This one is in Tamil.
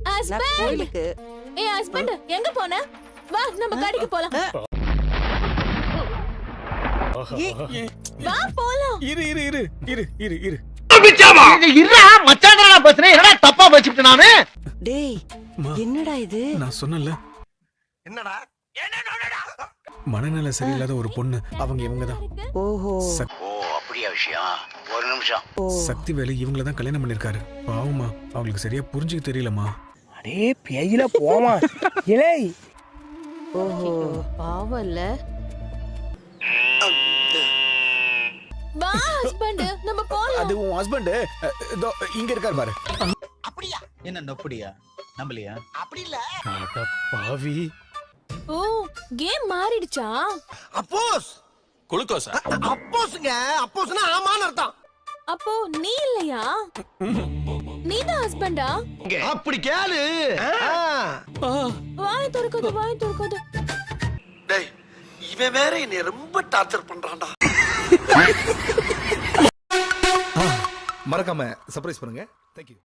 ஹஸ்பண்ட் கோயிலுக்கு. ஏய் ஹஸ்பண்ட் எங்க போன? வா நம்ம கடைக்கு போலாம். வா போலாம். இரு இரு இரு இரு இரு இரு இருடா மச்சான் பேசுறேன். என்னடா தப்பா வச்சுக்கிட்டு நானு? டேய் என்னடா இது? நான் சொன்னல என்னடா மனநல சரியில்லாத ஒரு பொண்ணு. அவங்க இவங்கதான். ஓஹோ. ஓ அப்படியா விஷயம்? ஒரு நிமிஷம். சக்தி வேலை இவங்கள தான் கல்யாணம் பண்ணிருக்காரு. பாவமா அவங்களுக்கு சரியா புரிஞ்சுக்க தெரியலமா. அடே பேயில போமா. இலே ஓஹோ. பாவம் இல்ல. வா ஹஸ்பண்ட் நம்ம போலாம். அது உன் ஹஸ்பண்ட் இங்க இருக்காரு பாரு. அப்படியா? என்ன நொப்படியா? நம்பலையா? அப்படி இல்ல. அட பாவி. ஓ கேம் மாறிடுச்சா? அப்போஸ் குளுக்கோஸா? அப்போஸ்ங்க. அப்போஸ்னா ஆமான்னு அர்த்தம். அப்போ நீ இல்லையா? நீதான் ஹஸ்பண்டா? அப்படி கேளு. வாய் திறக்காத. டேய் இவன் வேற என்னை ரொம்ப டார்ச்சர் பண்றான்டா. மறக்காம சர்ப்ரைஸ் பண்ணுங்க. தேங்க்யூ.